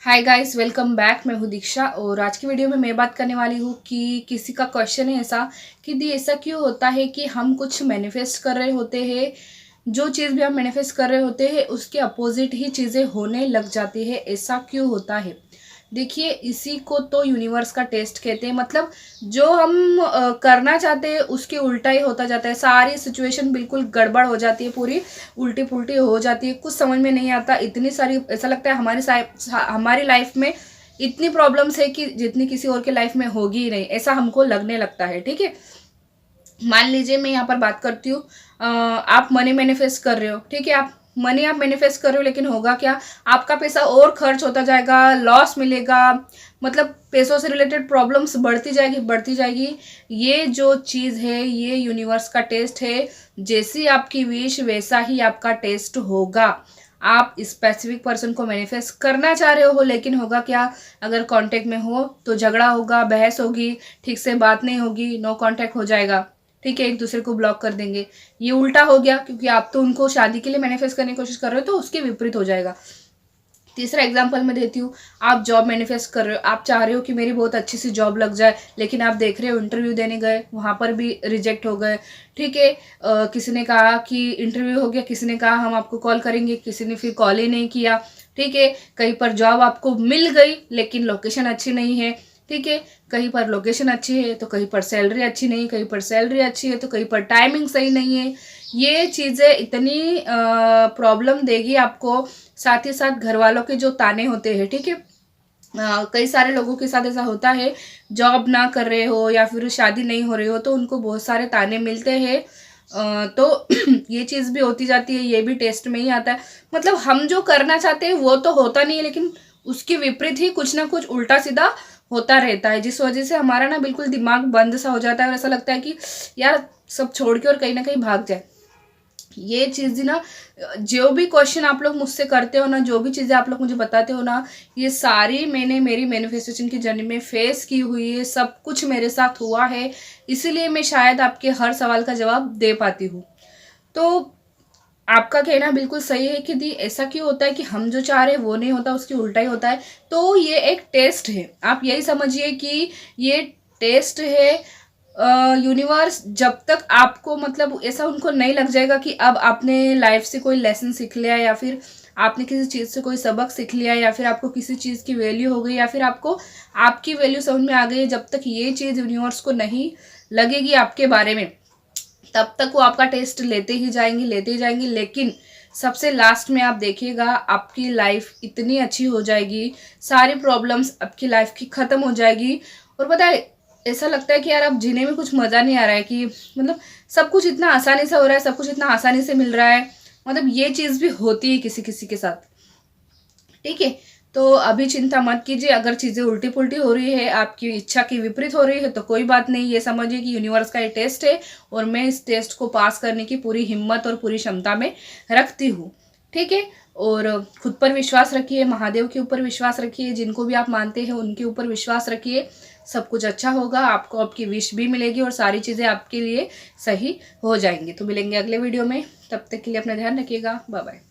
Hi guys, welcome back. मैं हूँ दीक्षा और आज की वीडियो में मैं बात करने वाली हूँ कि किसी का क्वेश्चन है ऐसा कि दी ऐसा क्यों होता है कि हम कुछ मैनिफेस्ट कर रहे होते हैं, जो चीज़ भी हम मैनिफेस्ट कर रहे होते हैं उसके अपोजिट ही चीज़ें होने लग जाती है। ऐसा क्यों होता है? देखिए, इसी को तो यूनिवर्स का टेस्ट कहते हैं। मतलब जो हम करना चाहते हैं उसके उल्टा ही होता जाता है। सारी सिचुएशन बिल्कुल गड़बड़ हो जाती है, पूरी उल्टी पुल्टी हो जाती है, कुछ समझ में नहीं आता। इतनी सारी, ऐसा लगता है हमारी लाइफ में इतनी प्रॉब्लम्स है कि जितनी किसी और के लाइफ में होगी ही नहीं, ऐसा हमको लगने लगता है। ठीक है, मान लीजिए मैं यहाँ पर बात करती हूँ, आप मनी मैनिफेस्ट कर रहे हो। ठीक है, आप मैनिफेस्ट कर रहे हो, लेकिन होगा क्या? आपका पैसा और खर्च होता जाएगा, लॉस मिलेगा। मतलब पैसों से रिलेटेड प्रॉब्लम्स बढ़ती जाएगी बढ़ती जाएगी। ये जो चीज़ है ये यूनिवर्स का टेस्ट है। जैसी आपकी विश वैसा ही आपका टेस्ट होगा। आप स्पेसिफिक पर्सन को मैनिफेस्ट करना चाह रहे हो, लेकिन होगा क्या? अगर कांटेक्ट में हो तो झगड़ा होगा, बहस होगी, ठीक से बात नहीं होगी, नो कांटेक्ट हो जाएगा। ठीक है, एक दूसरे को ब्लॉक कर देंगे। ये उल्टा हो गया, क्योंकि आप तो उनको शादी के लिए मैनिफेस्ट करने की कोशिश कर रहे हो, तो उसके विपरीत हो जाएगा। तीसरा एग्जाम्पल मैं देती हूँ। आप जॉब मैनिफेस्ट कर रहे हो, आप चाह रहे हो कि मेरी बहुत अच्छी सी जॉब लग जाए, लेकिन आप देख रहे हो इंटरव्यू देने गए, वहाँ पर भी रिजेक्ट हो गए। ठीक है, किसी ने कहा कि इंटरव्यू हो गया, किसी ने कहा हम आपको कॉल करेंगे, किसी ने फिर कॉल ही नहीं किया। ठीक है, कहीं पर जॉब आपको मिल गई लेकिन लोकेशन अच्छी नहीं है। ठीक है, कहीं पर लोकेशन अच्छी है तो कहीं पर सैलरी अच्छी नहीं, कहीं पर सैलरी अच्छी है तो कहीं पर टाइमिंग सही नहीं है। ये चीज़ें इतनी प्रॉब्लम देगी आपको। साथ ही साथ घर वालों के जो ताने होते हैं, ठीक है, कई सारे लोगों के साथ ऐसा होता है, जॉब ना कर रहे हो या फिर शादी नहीं हो रही हो तो उनको बहुत सारे ताने मिलते हैं। तो ये चीज़ भी होती जाती है, ये भी टेस्ट में ही आता है। मतलब हम जो करना चाहते हैं वो तो होता नहीं है, लेकिन उसके विपरीत ही कुछ ना कुछ उल्टा सीधा होता रहता है, जिस वजह से हमारा ना बिल्कुल दिमाग बंद सा हो जाता है और ऐसा लगता है कि यार सब छोड़ के और कहीं ना कहीं भाग जाए। ये चीज़ ना, जो भी क्वेश्चन आप लोग मुझसे करते हो ना, जो भी चीज़ें आप लोग मुझे बताते हो ना, ये सारी मैंने मेरी मैनिफेस्टेशन की जर्नी में फेस की हुई है। सब कुछ मेरे साथ हुआ है, इसीलिए मैं शायद आपके हर सवाल का जवाब दे पाती हूँ। तो आपका कहना बिल्कुल सही है कि दी ऐसा क्यों होता है कि हम जो चाह रहे हैं वो नहीं होता, उसकी उल्टा ही होता है। तो ये एक टेस्ट है, आप यही समझिए कि ये टेस्ट है। यूनिवर्स जब तक आपको, मतलब ऐसा उनको नहीं लग जाएगा कि अब आपने लाइफ से कोई लेसन सीख लिया, या फिर आपने किसी चीज़ से कोई सबक सीख लिया, या फिर आपको किसी चीज़ की वैल्यू हो गई, या फिर आपको आपकी वैल्यू समझ में आ गई, जब तक ये चीज़ यूनिवर्स को नहीं लगेगी आपके बारे में, तब तक वो आपका टेस्ट लेते ही जाएंगे। लेकिन सबसे लास्ट में आप देखिएगा, आपकी लाइफ इतनी अच्छी हो जाएगी, सारी प्रॉब्लम्स आपकी लाइफ की ख़त्म हो जाएगी। और पता है, ऐसा लगता है कि यार अब जीने में कुछ मज़ा नहीं आ रहा है, कि मतलब सब कुछ इतना आसानी से हो रहा है, सब कुछ इतना आसानी से मिल रहा है। मतलब ये चीज़ भी होती है किसी किसी के साथ। ठीक है, तो अभी चिंता मत कीजिए। अगर चीज़ें उल्टी पुल्टी हो रही है, आपकी इच्छा के विपरीत हो रही है, तो कोई बात नहीं। ये समझिए कि यूनिवर्स का ये टेस्ट है और मैं इस टेस्ट को पास करने की पूरी हिम्मत और पूरी क्षमता में रखती हूँ। ठीक है, और खुद पर विश्वास रखिए, महादेव के ऊपर विश्वास रखिए, जिनको भी आप मानते हैं उनके ऊपर विश्वास रखिए। सब कुछ अच्छा होगा, आपको आपकी विश भी मिलेगी और सारी चीज़ें आपके लिए सही हो जाएंगी। तो मिलेंगे अगले वीडियो में, तब तक के लिए अपना ध्यान रखिएगा। Bye bye.